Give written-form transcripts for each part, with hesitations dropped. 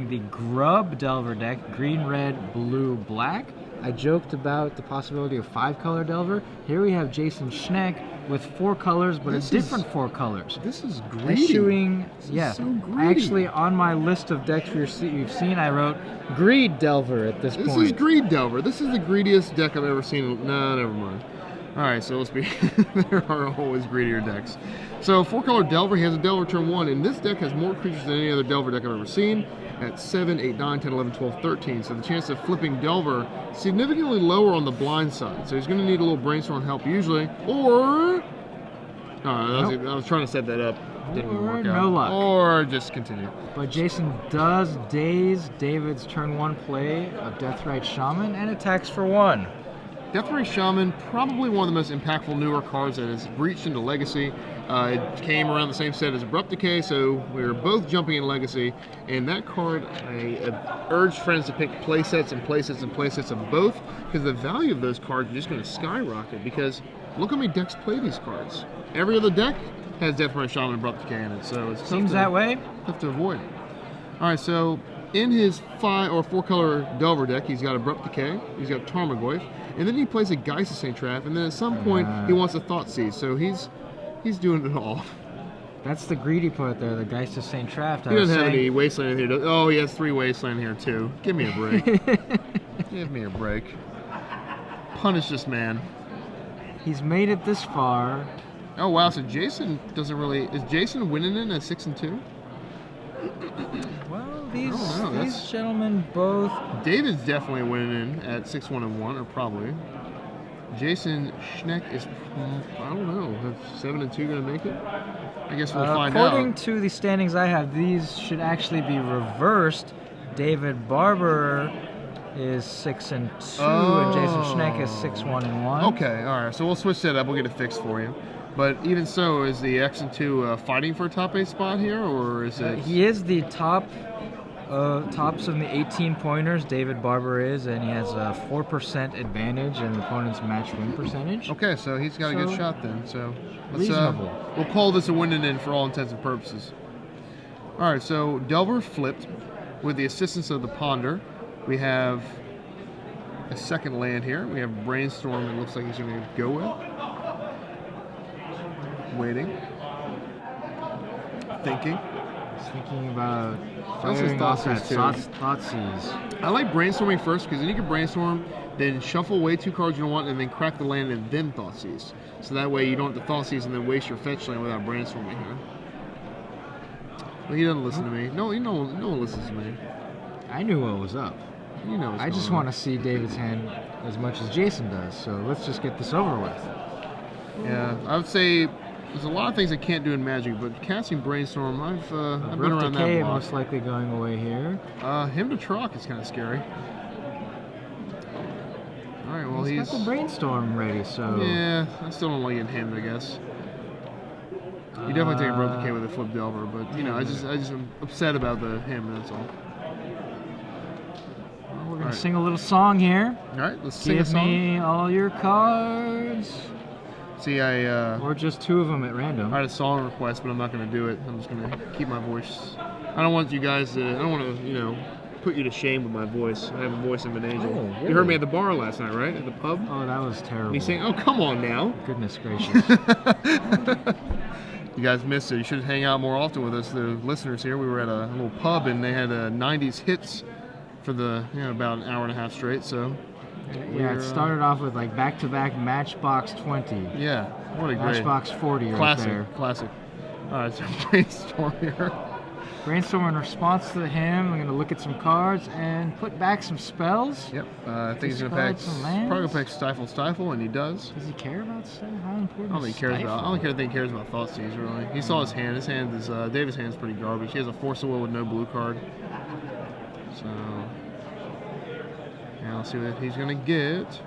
the Grub Delver deck, green, red, blue, black. I joked about the possibility of 5-color Delver. Here we have Jason Schneck with 4 colors, but a different 4 colors. This is greedy. Issuing, This is so greedy. actually on my list of decks you've seen, I wrote Greed Delver at this point. This is Greed Delver. This is the greediest deck I've ever seen. No, never mind. All right, so let's be. There are always greedier decks. So 4-color Delver, he has a Delver turn 1, and this deck has more creatures than any other Delver deck I've ever seen at 7, 8, 9, 10, 11, 12, 13. So the chance of flipping Delver significantly lower on the blind side. So he's going to need a little brainstorm help usually, or... I was trying to set that up. Didn't work out. No luck. Or just continue. But Jason does daze David's turn 1 play of Deathrite Shaman and attacks for 1. Deathrite Shaman, probably one of the most impactful newer cards that has reached into Legacy. It came around the same set as Abrupt Decay, so we were both jumping in Legacy. And that card, I urge friends to pick playsets and playsets and playsets of both, because the value of those cards is just going to skyrocket. Because look how many decks play these cards. Every other deck has Deathrite Shaman and Abrupt Decay in it, so it's seems that way. Tough to avoid. All right, so in his 5 or 4-color Delver deck, he's got Abrupt Decay, he's got Tarmogoyf, and then he plays a Geist of St. Traff, and then at some point he wants a Thoughtseize, so he's doing it all. That's the greedy part there, the Geist of St. Traff. He doesn't have any Wasteland here. Oh, he has 3 Wasteland here too. Give me a break. Give me a break. Punish this man. He's made it this far. Oh wow, so Jason doesn't really... Is Jason winning in at 6 and 2? Well, these gentlemen both... David's definitely winning in at 6, 1, and 1, or probably. Jason Schneck is, I don't know, is 7 and 2 going to make it? I guess we'll find out. According to the standings I have, these should actually be reversed. David Barber is 6 and 2, and Jason Schneck is 6, 1, and 1. Okay, all right. So we'll switch that up. We'll get it fixed for you. But even so, is the X and 2 fighting for a top 8 spot here, or is it? He is the tops of the 18 pointers. David Barber is, and he has a 4% advantage in the opponent's match win percentage. Okay, so he's got a good shot then. So let's, reasonable. We'll call this a win and in for all intents and purposes. All right, so Delver flipped with the assistance of the Ponder. We have a second land here. We have Brainstorm. It looks like he's going to go with. Waiting. Thinking. He's thinking about That's his firing off that Thoughtseize, Thoughtseizes. I like brainstorming first, because then you can brainstorm, then shuffle away 2 cards you don't want, and then crack the land and then Thoughtseize. So that way you don't have to Thoughtseize and then waste your fetch land without brainstorming here. Well, he doesn't listen to me. No one listens to me. I knew what was up. You know what's I just want to see David's hand as much as Jason does, so let's just get this over with. Yeah, I would say there's a lot of things I can't do in Magic, but casting Brainstorm, I've been around that block. Most likely going away here. Him to Troc is kind of scary. All right, well he's got the Brainstorm ready, so... Yeah, I still don't like getting him, I guess. You definitely take a Abrupt Decay with a Flip Delver, but you know, I just am upset about the him, that's all. Well, we're gonna sing a little song here. All right, let's sing a song. Give me all your cards. See, or just 2 of them at random. I had a song request, but I'm not going to do it. I'm just going to keep my voice. I don't want you guys to, I don't want to, you know, put you to shame with my voice. I have a voice of an angel. Oh, really? You heard me at the bar last night, right? At the pub? Oh, that was terrible. He's saying, oh, come on now. Goodness gracious. You guys missed it. You should hang out more often with us, the listeners here. We were at a little pub, and they had 90s hits for the, you know, about an hour and a half straight, so... Yeah, it started off with like back-to-back Matchbox 20. Yeah, what a great... Matchbox 40 classic, right there. Classic. All right, so Brainstorm here. Brainstorm in response to him. I'm going to look at some cards and put back some spells. Yep, I think he's going to pack... Probably going to pack Stifle, and he does. Does he care about Stifle? How important I don't think he cares about... I don't think he cares about Thoughtseize, really. He saw his hand. His hand is... David's hand's pretty garbage. He has a Force of Will with no blue card. So... Now let's see what he's going to get.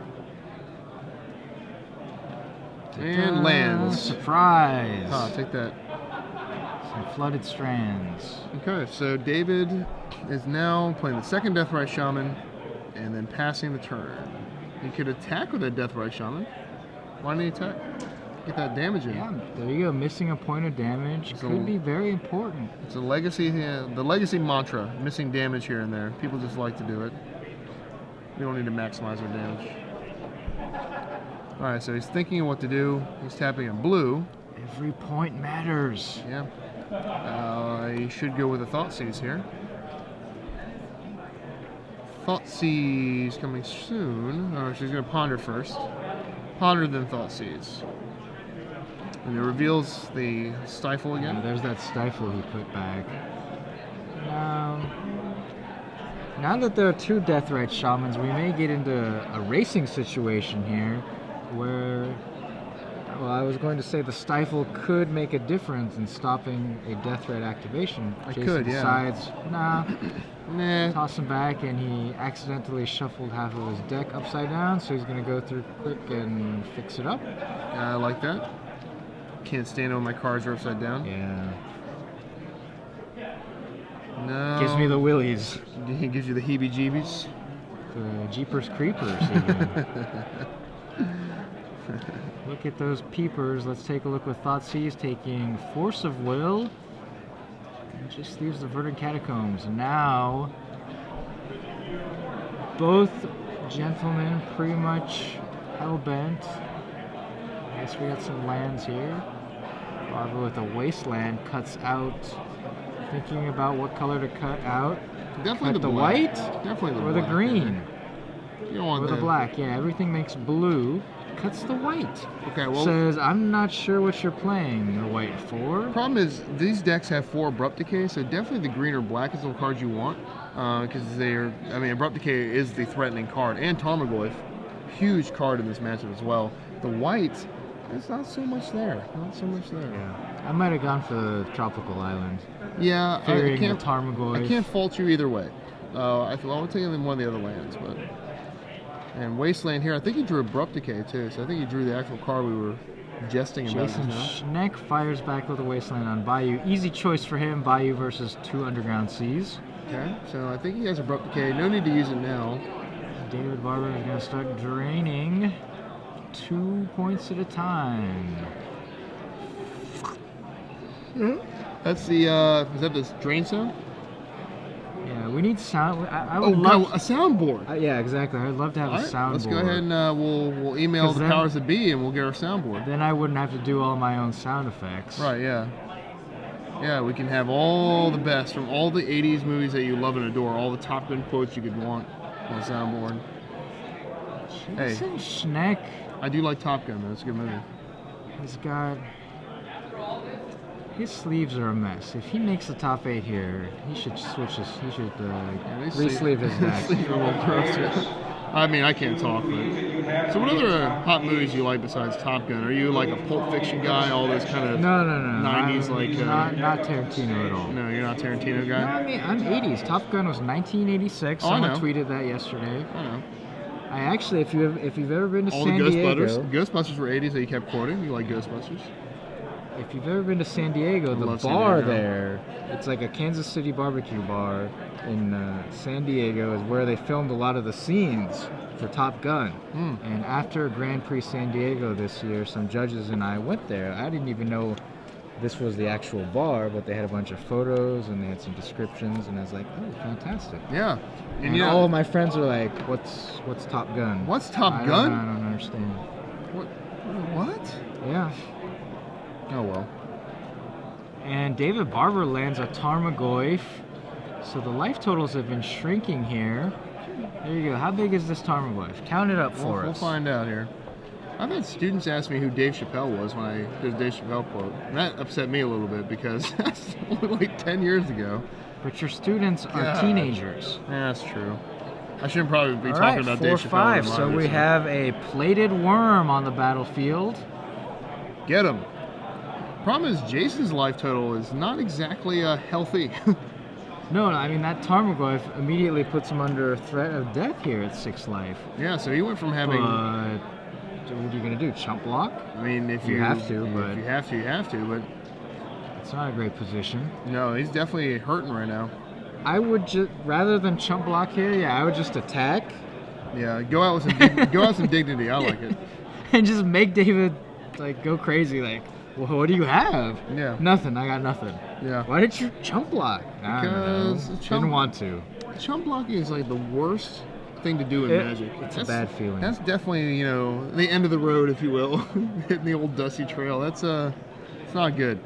And lands. Surprise. Ah, take that. Some Flooded Strands. Okay, so David is now playing the second Deathrite Shaman and then passing the turn. He could attack with a Deathrite Shaman. Why didn't he attack? Get that damage in. Yeah, there you go. Missing a point of damage could be very important. It's a legacy, the legacy mantra, missing damage here and there. People just like to do it. We don't need to maximize our damage. All right, so he's thinking of what to do. He's tapping a blue. Every point matters. Yeah. He should go with a Thoughtseize here. Thoughtseize coming soon. Oh, she's going to ponder first. Ponder, then Thoughtseize. And it reveals the Stifle again. Yeah, there's that Stifle he put back. Now that there are 2 Deathrite Shamans, we may get into a racing situation here where, well, I was going to say the Stifle could make a difference in stopping a Deathrite activation. Jason decides, nah, toss him back, and he accidentally shuffled half of his deck upside down, so he's going to go through quick and fix it up. I like that. Can't stand when my cards are upside down. Yeah. No. Gives me the willies. It gives you the heebie-jeebies. The Jeepers Creepers. Even. Look at those peepers. Let's take a look with Thoughtseize taking Force of Will. And just leaves the Verdant Catacombs. Now, both gentlemen pretty much hell-bent. I guess we got some lands here. Barber with a Wasteland cuts out, thinking about what color to cut out. Definitely cut the black. white Definitely the or black, the green. You don't want or the black. Yeah, everything makes blue. Cuts the white. Okay, well, says, I'm not sure what you're playing the white for. Problem is, these decks have 4 Abrupt Decay, so definitely the green or black is the cards you want. Because Abrupt Decay is the threatening card. And Tarmogoyf, huge card in this matchup as well. The white, it's not so much there. Not so much there. Yeah. I might have gone for the Tropical Island. Yeah, I can't, Tarmogoyf. I can't fault you either way. I would take one of the other lands, but... And Wasteland here, I think he drew Abrupt Decay too, so I think he drew the actual card we were jesting about. Jason Schneck fires back with a Wasteland on Bayou. Easy choice for him, Bayou versus 2 Underground Seas. Okay, so I think he has Abrupt Decay. No need to use it now. David Barber is going to start draining 2 points at a time. That's the, is that the drain sound? Yeah, we need sound. I would love a soundboard. Yeah, exactly. I'd love to have a soundboard. Let's go ahead and we'll email the powers that be, and we'll get our soundboard. Then I wouldn't have to do all my own sound effects. Right? Yeah. Yeah, we can have all the best from all the '80s movies that you love and adore, all the Top Gun quotes you could want on the soundboard. Jason Schneck. I do like Top Gun, though. It's a good movie. He's got... His sleeves are a mess. If he makes the top 8 here, he should switch his... He should re-sleeve his deck. I mean, I can't talk, but... So what other hot movies do you like besides Top Gun? Are you like a Pulp Fiction guy, all those kind of... No. 90s, not Tarantino at all. No, you're not a Tarantino guy? No, I mean, I'm 80s. Top Gun was 1986. Someone tweeted that yesterday. I know. I actually, if you've ever been to all San the Diego... Ghostbusters were 80s that you kept quoting. You like Ghostbusters? If you've ever been to San Diego, the bar there, it's like a Kansas City barbecue bar in San Diego, is where they filmed a lot of the scenes for Top Gun. And after Grand Prix San Diego this year, some judges and I went there. I didn't even know this was the actual bar, but they had a bunch of photos and they had some descriptions, and I was like, oh, fantastic. Yeah. And all of my friends are like, what's Top Gun? What's Top Gun? I don't understand. What? Yeah. Oh, well. And David Barber lands a Tarmogoyf. So the life totals have been shrinking here. There you go. How big is this Tarmogoyf? Count it up for us. We'll find out here. I've had students ask me who Dave Chappelle was when I did a Dave Chappelle quote. And that upset me a little bit because that's only like 10 years ago. But your students are teenagers. Yeah, that's true. I shouldn't probably be talking about Dave Chappelle. 4-5. So we have a plated worm on the battlefield. Get him. Problem is, Jason's life total is not exactly healthy. No, I mean, that Tarmogoyf immediately puts him under threat of death here at 6 life. Yeah, so he went from having... But what are you going to do, chump block? I mean, if you have to, but... If you have to, you have to, but... It's not a great position. No, he's definitely hurting right now. I would just, rather than chump block here, I would just attack. Yeah, go out with some dignity. I like it. And just make David like go crazy. Like, well, what do you have? Yeah. Nothing. I got nothing. Yeah. Why did you chump block? I don't know. Didn't want to. Chump blocking is like the worst thing to do in Magic. It's a bad feeling. That's definitely, you know, the end of the road, if you will. Hitting the old dusty trail. That's it's not good.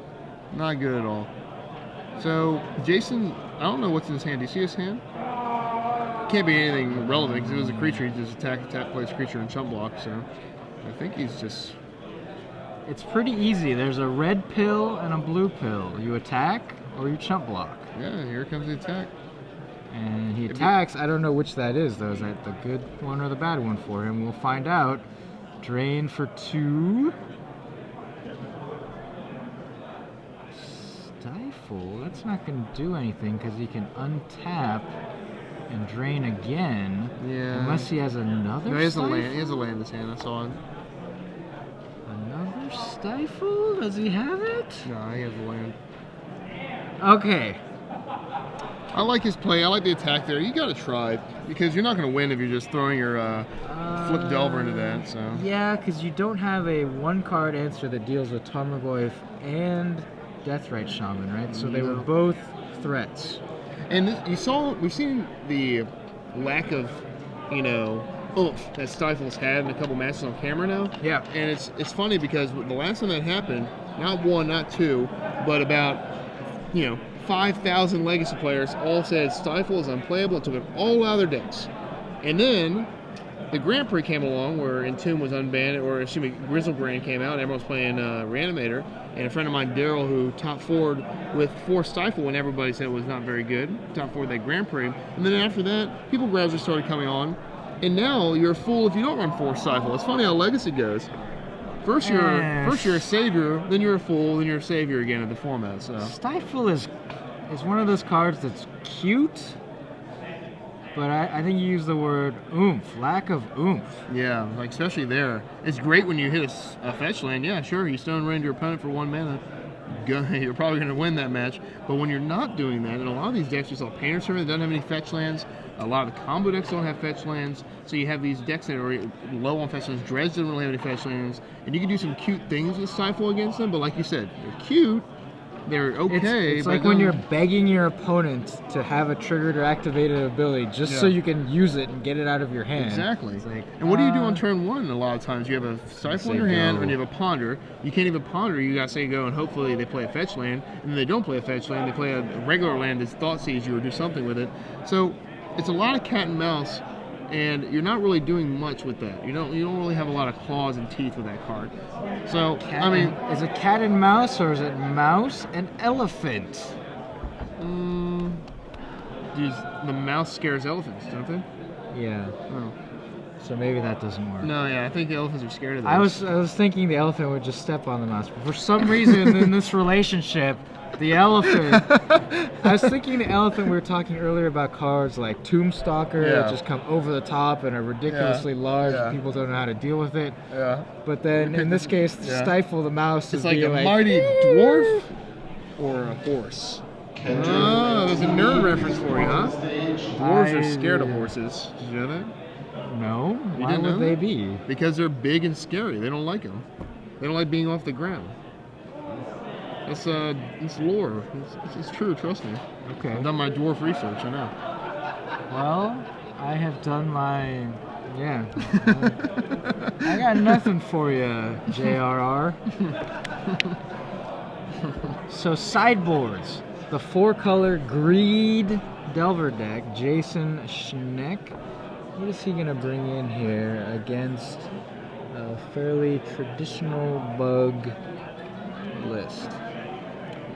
Not good at all. So Jason, I don't know what's in his hand. Do you see his hand? Can't be anything relevant because it was a creature. He just attack, plays creature, and chump block. So I think he's just. It's pretty easy. There's a red pill and a blue pill. You attack or you chump block. Yeah, here comes the attack. And he attacks. I don't know which that is, though. Is that the good one or the bad one for him? We'll find out. Drain for 2. Stifle. That's not going to do anything because he can untap and drain again. Yeah. Unless he has another. No, he has a Stifle? land. He has a land in his hand. I saw it. Another Stifle? Does he have it? No, he has a land. Okay. I like his play. I like the attack there. You got to try because you're not going to win if you're just throwing your Flip Delver into that. So yeah, because you don't have a 1-card answer that deals with Tarmogoyf and Deathrite Shaman, right? So they were both threats. And we've seen the lack of, you know, oomph that Stifle's had in a couple matches on camera now. Yeah. And it's funny because the last time that happened, not 1, not 2, but about, 5,000 Legacy players all said Stifle is unplayable and took it all out of their decks. And then the Grand Prix came along where Entomb was unbanned, or Grizzlebrand came out and everyone was playing Reanimator. And a friend of mine, Daryl, who top forward with 4 Stifle when everybody said it was not very good, top forward that Grand Prix. And then after that, people gradually started coming on. And now you're a fool if you don't run 4 Stifle. It's funny how Legacy goes. First you're a savior, then you're a fool, then you're a savior again in the format. So Stifle is one of those cards that's cute, but I think you use the word oomph, lack of oomph. Yeah, like especially there. It's great when you hit a fetch land. Yeah, sure, you stone rain your opponent for 1 mana. You're probably going to win that match. But when you're not doing that, and a lot of these decks, you saw Painter's Tournament that doesn't have any fetch lands. A lot of the combo decks don't have fetch lands. So you have these decks that are low on fetch lands. Dredge doesn't really have any fetch lands. And you can do some cute things with Stifle against them. But like you said, they're cute. They're okay. It's like when you're begging your opponent to have a triggered or activated ability just so you can use it and get it out of your hand. Exactly. It's like, and what do you do on turn 1? A lot of times you have a Stifle in your hand and you have a Ponder. You can't even Ponder. You got to say go, and hopefully they play a fetch land. And then they don't play a fetch land. They play a regular land that's Thought Siege you or do something with it. So it's a lot of cat and mouse. And you're not really doing much with that. You don't really have a lot of claws and teeth with that card. So is it cat and mouse or is it mouse and elephant? The mouse scares elephants, don't they? Yeah. Oh. So maybe that doesn't work. No, yeah, I think the elephants are scared of those. I was thinking the elephant would just step on the mouse, but for some reason in this relationship, the elephant. I was thinking the elephant. We were talking earlier about cards like Tombstalker that just come over the top and are ridiculously large. And people don't know how to deal with it. Yeah. But then in this case, Stifle the mouse is like a mighty dwarf or a horse. Oh, there's a nerd reference for you, huh? Dwarves are scared of horses. Did you know that? No. Why would they be? Because they're big and scary. They don't like them. They don't like being off the ground. It's lore. It's true. Trust me. Okay. I've done my dwarf research. I know. Well, I have done my. Yeah. I got nothing for you, JRR. So sideboards. The 4-color Greed Delver deck. Jason Schneck. What is he gonna bring in here against a fairly traditional bug list?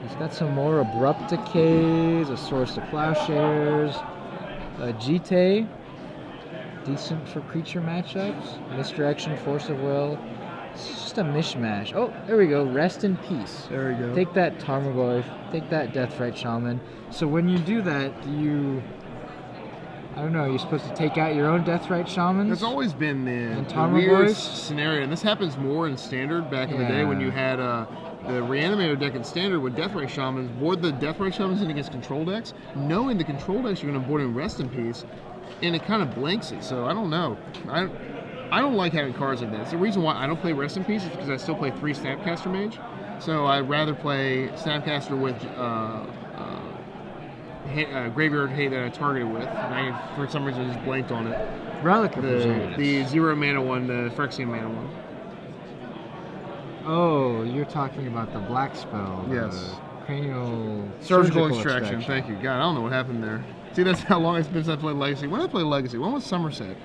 He's got some more Abrupt Decays, a Source of Plowshares, a Jite, decent for creature matchups, Misdirection, Force of Will. It's just a mishmash. Oh, there we go, Rest in Peace. There we go. Take that Tarmogoyf, take that Deathrite Shaman. So when you do that, I don't know, you're supposed to take out your own Deathrite Shamans? There's always been the Tarmogoyfs? weird scenario, and this happens more in Standard back in the day when you had the Reanimator deck in Standard with Deathrite Shamans, board the Deathrite Shamans in against control decks, knowing the control decks you're going to board in Rest in Peace, and it kind of blanks it, so I don't know. I don't like having cards like that. It's the reason why I don't play Rest in Peace is because I still play 3 Snapcaster Mage. So I'd rather play Snapcaster with Graveyard Hate that I targeted with. And I, for some reason, just blanked on it. Relic of Regenerative. The 0 mana one, the Phyrexian mana one. Oh, you're talking about the black spell. Yes. Cranial Surgical extraction. Thank you. God, I don't know what happened there. See, that's how long it's been since I played Legacy. When did I play Legacy? When was Somerset?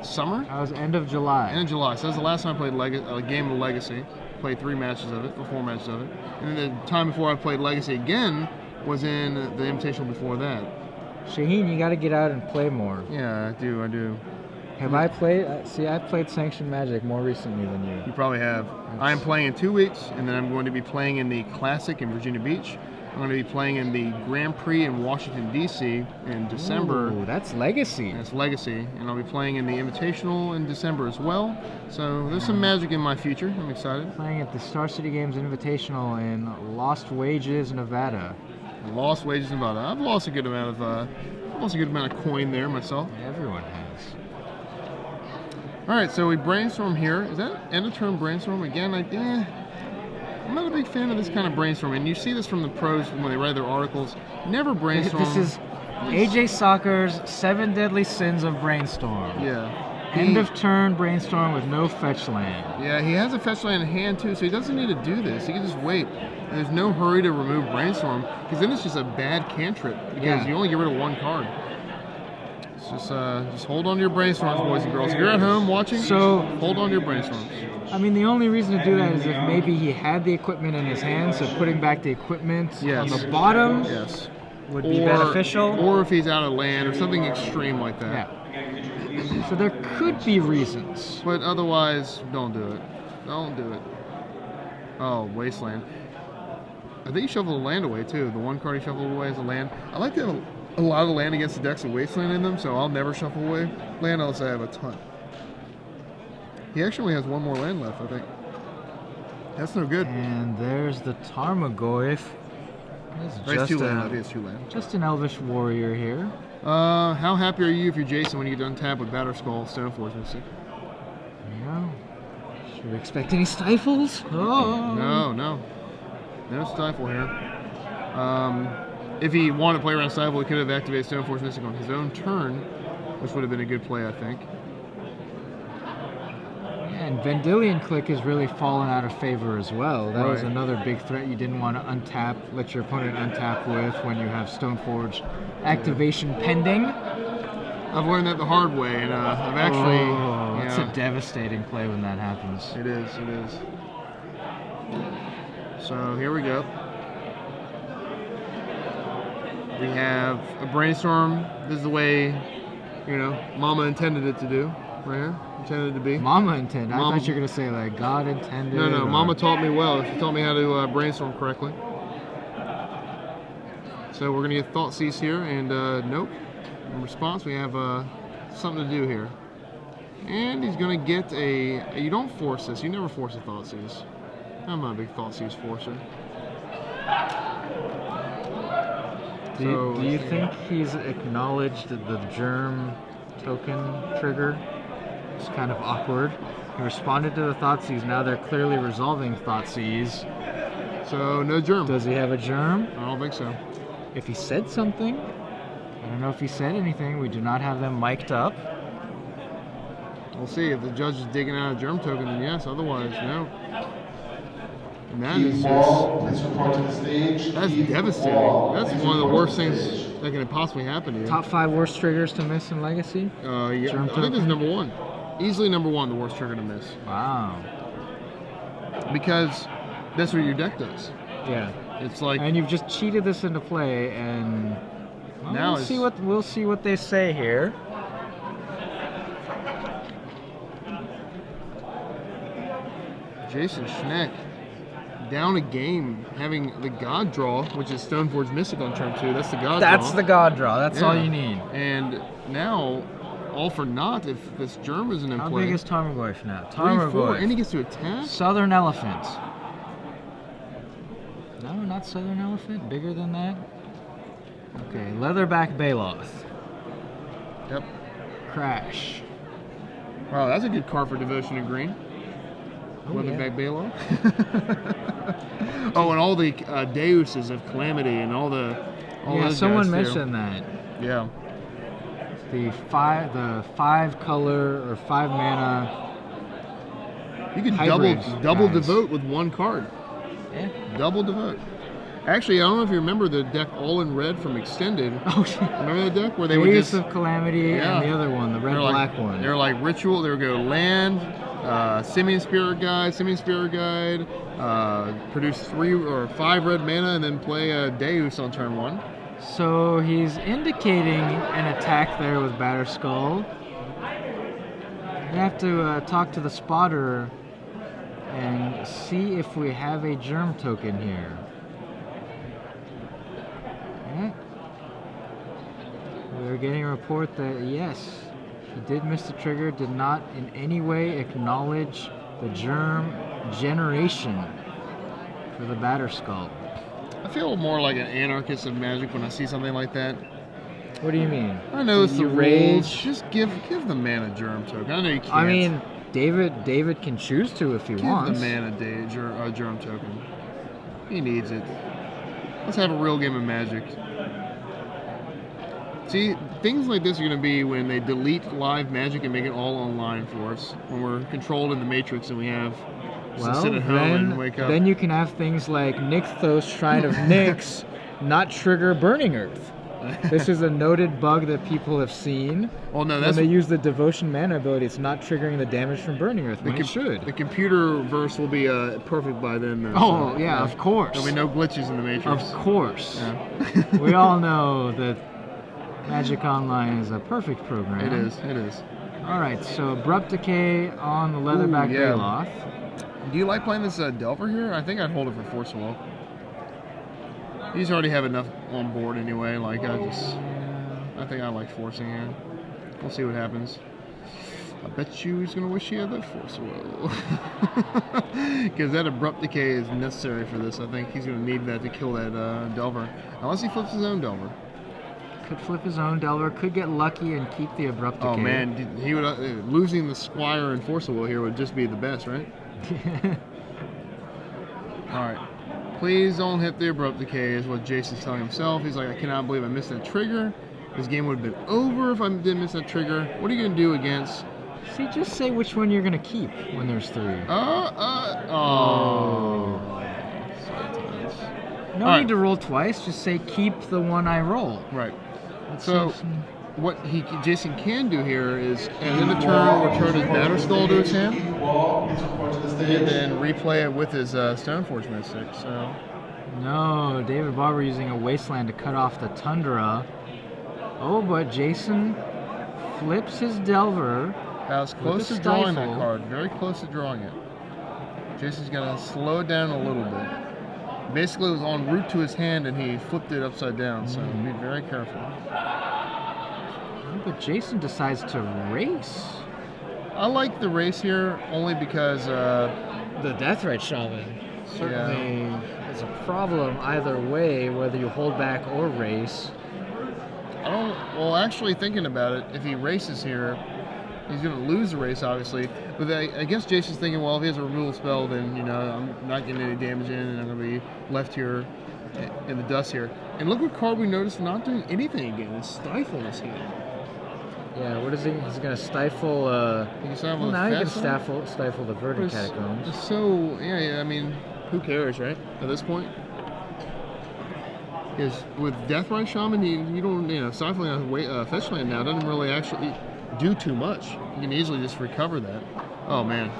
Summer? That was end of July. End of July. So that's the last time I played a game of Legacy. Played 3 matches of it, or 4 matches of it. And then the time before I played Legacy again was in the Invitational before that. Shaheen, you got to get out and play more. Yeah, I do. Have I played? See, I've played Sanctioned Magic more recently than you. You probably have. I am playing in 2 weeks, and then I'm going to be playing in the Classic in Virginia Beach. I'm going to be playing in the Grand Prix in Washington, D.C. in December. Ooh, that's Legacy. That's Legacy. And I'll be playing in the Invitational in December as well. So there's some magic in my future. I'm excited. Playing at the Star City Games Invitational in Lost Wages, Nevada. Lost Wages, Nevada. I've lost a good amount of coin there myself. Everyone has. All right, so we brainstorm here. Is that end of term brainstorm again? I'm not a big fan of this kind of brainstorming. And you see this from the pros when they write their articles. Never brainstorm. This is AJ Soccer's 7 Deadly Sins of Brainstorm. Yeah. End of turn brainstorm with no fetch land. Yeah, he has a fetch land in hand too, so he doesn't need to do this. He can just wait. And there's no hurry to remove brainstorm, because then it's just a bad cantrip, because you only get rid of 1 card. It's just hold on to your brainstorms, boys and girls. If you're at home watching, hold on to your brainstorms. I mean, the only reason to do that is if maybe he had the equipment in his hand, so putting back the equipment on the bottom would be beneficial. Or if he's out of land or something extreme like that. Yeah. So there could be reasons. But otherwise, don't do it. Don't do it. Oh, Wasteland. I think he shuffled a land away too. The 1 card he shuffled away is a land. I like to have a lot of land against the decks with Wasteland in them, so I'll never shuffle away land unless I have a ton. He actually only has 1 more land left, I think. That's no good. And there's the Tarmogoyf. It's 2 land. I think it's 2 land. Just an Elvish warrior here. How happy are you if you're Jason when you get untap with Batterskull, Stoneforge Mystic? Yeah. Should we expect any stifles? Oh. No stifle here. If he wanted to play around stifle, he could have activated Stoneforge Mystic on his own turn, which would have been a good play, I think. And Vendilion Click has really fallen out of favor as well. That was another big threat you didn't want to let your opponent untap with when you have Stoneforge activation pending. I've learned that the hard way, and I've actually... It's a devastating play when that happens. It is. So here we go. We have a brainstorm. This is the way, Mama intended it to do, right here. Intended to be. Mama intended. I thought you were going to say like God intended. No. Mama taught me well. She taught me how to brainstorm correctly. So we're going to get Thoughtseize here, and nope. In response, we have something to do here. And he's going to get a... You don't force this. You never force a Thoughtseize. I'm not a big Thoughtseize forcer. Do you think he's acknowledged the germ token trigger? It's kind of awkward. He responded to the Thoughtseize. Now they're clearly resolving Thoughtseize. So no germ. Does he have a germ? I don't think so. If he said something, I don't know if he said anything. We do not have them mic'd up. We'll see. If the judge is digging out a germ token, then yes. Otherwise, no. And that is just... That's devastating. That's one of the worst things that can possibly happen to you. Top 5 worst triggers to miss in Legacy? Yeah. I think this is number 1. Easily number 1, the worst trigger to miss. Wow. Because that's what your deck does. Yeah. It's like... And you've just cheated this into play, and... Well, now we'll see what they say here. Jason Schneck down a game, having the God draw, which is Stoneforge Mystic on turn 2. That's the God draw. That's the God draw. That's all you need. And now, all for naught if this germ isn't in play. How big is Tarmogoyf now? 3-4, and he gets to attack? Southern Elephant. No, not Southern Elephant. Bigger than that. Okay, Leatherback Baloth. Yep. Crash. Wow, that's a good card for Devotion to Green. Oh, Weatherback Balo. Oh, and all the Deuses of Calamity and all those someone guys, mentioned that. Yeah. The 5 color or 5 mana. You can hybrid double guys. devote with one card. Yeah. Double devote. Actually, I don't know if you remember the deck all in red from Extended. Oh, Remember that deck where they would Deuce just of Calamity and the other one, the red-black one. They're like ritual. They would go land, Simian Spirit Guide, produce 3 or 5 red mana, and then play a Deus on turn 1. So he's indicating an attack there with Batterskull. We have to talk to the spotter and see if we have a germ token here. Yeah. We're getting a report that yes, he did miss the trigger, did not in any way acknowledge the germ generation for the Batterskull. I feel more like an anarchist of Magic when I see something like that. What do you mean? I know it's the You rules. rage? Just give the man a germ token. I know you can't. I mean, David can choose to if he wants. Give the man a germ token. He needs it. Let's have a real game of Magic. See, things like this are going to be when they delete live Magic and make it all online for us. When we're controlled in the Matrix and we have to sit at home and wake up. Then you can have things like Nixthos Shrine of Nyx not trigger Burning Earth. This is a noted bug that people have seen. Well, no, when they use the Devotion mana ability, it's not triggering the damage from Burning Earth. It should. The computer verse will be perfect by then. Oh, so, yeah, of course. There'll be no glitches in the Matrix. Of course. Yeah. We all know that Magic Online is a perfect program. It is. It is. All right, so Abrupt Decay on the Leatherback Baloth. Do you like playing this Delver here? I think I'd hold it for Force Will. He's already have enough on board anyway. Like I think I like forcing it. We'll see what happens. I bet you he's gonna wish he had that Force Will, because that Abrupt Decay is necessary for this. I think he's gonna need that to kill that Delver, unless he flips his own Delver. Could flip his own Delver. Could get lucky and keep the Abrupt Decay. Oh man, he would losing the Squire and Force Will here would just be the best, right? All right. Please don't hit the Abrupt Decay is what Jason's telling himself. He's like, I cannot believe I missed that trigger. This game would have been over if I didn't miss that trigger. What are you going to do against... See, just say which one you're going to keep when there's 3. No need to roll twice. Just say keep the one I roll. Right. So what Jason can do here is, at the end of turn, return his Batterskull to his hand, and then replay it with his Stoneforge Mystic. So. No, David Barber using a Wasteland to cut off the Tundra. Oh, but Jason flips his Delver. I was close to drawing that card. Very close to drawing it. Jason's going to slow it down a little bit. Basically, it was en route to his hand, and he flipped it upside down, so be very careful. But Jason decides to race. I like the race here only because... the Deathrite Shaman certainly is a problem either way, whether you hold back or race. Well, actually thinking about it, if he races here, he's going to lose the race, obviously. But I guess Jason's thinking, well, if he has a removal spell, then, I'm not getting any damage in, and I'm going to be left here in the dust here. And look what card we noticed not doing anything again. It's Stifle this hand. Yeah, what is he? He's going to stifle... He can now he can stifle the Verdant Catacombs. It's so... Yeah, I mean, who cares, right? At this point? Because with Deathrite Shaman, you don't... stifling a fetch land now doesn't really actually do too much. You can easily just recover that. Oh, man.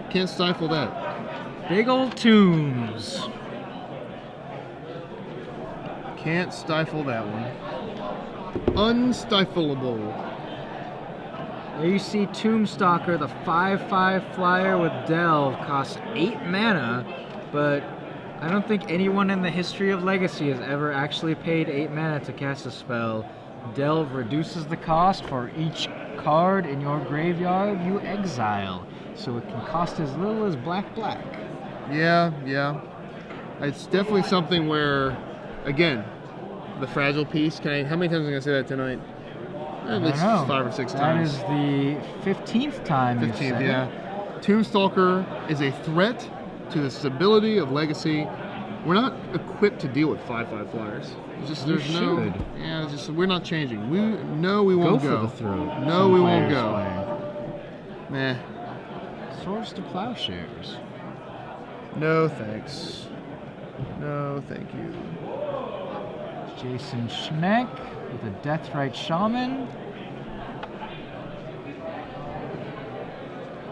Can't stifle that. Big old tombs. Can't stifle that one. Unstifleable. There you see Tombstalker, the 5/5 flyer with Delve, costs 8 mana, but I don't think anyone in the history of Legacy has ever actually paid 8 mana to cast a spell. Delve reduces the cost for each card in your graveyard you exile, so it can cost as little as black. Yeah. It's definitely something where, again, the fragile piece. How many times am I going to say that tonight? At least 5 or 6 times. That is the 15th time you've 15th, said yeah. it. Tombstalker is a threat to the stability of Legacy. We're not equipped to deal with 5/5 flyers. It's just there's no. should. Yeah, it's just we're not changing. We won't go. For the throat. No, Some we won't players go. play. Nah. Swords to Plowshares. No thanks. No, thank you. Jason Schneck with a Deathrite Shaman.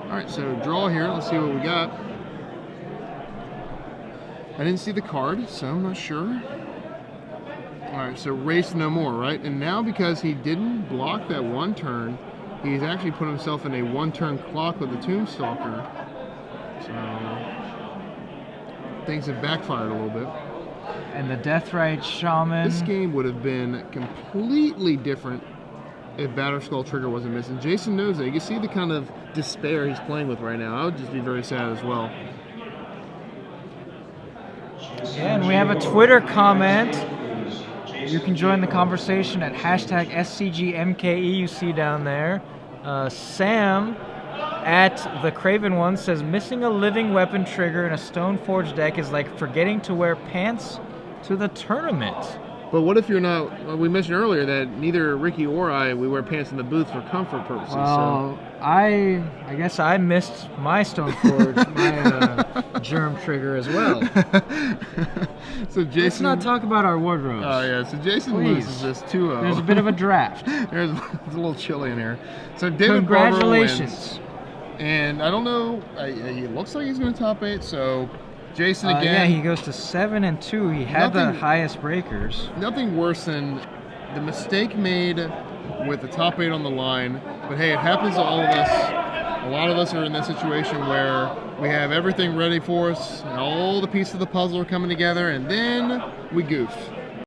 All right, so draw here. Let's see what we got. I didn't see the card, so I'm not sure. All right, so race no more, right? And now because he didn't block that one turn, he's actually put himself in a one-turn clock with the Tombstalker. So things have backfired a little bit. And the Deathrite Shaman. This game would have been completely different if Batterskull Trigger wasn't missing. Jason knows that. You can see the kind of despair he's playing with right now. I would just be very sad as well. Yeah, and we have a Twitter comment. You can join the conversation at hashtag SCGMKE you see down there. Sam at the Craven One says, missing a living weapon trigger in a Stoneforge deck is like forgetting to wear pants to the tournament. But what if you're not, well, we mentioned earlier that neither Ricky or I, we wear pants in the booth for comfort purposes. Well, I guess I missed my Stoneforge, my germ trigger as well. So Jason, let's not talk about our wardrobes. Oh yeah, so Jason Please. loses this 2-0. There's a bit of a draft. It's a little chilly in here. So David Congratulations. Barber wins. And I don't know, he looks like he's going to top 8, so Jason again. Yeah, he goes to 7-2. He had the highest breakers. Nothing worse than the mistake made with the top 8 on the line. But hey, it happens to all of us. A lot of us are in that situation where we have everything ready for us, and all the pieces of the puzzle are coming together, and then we goof.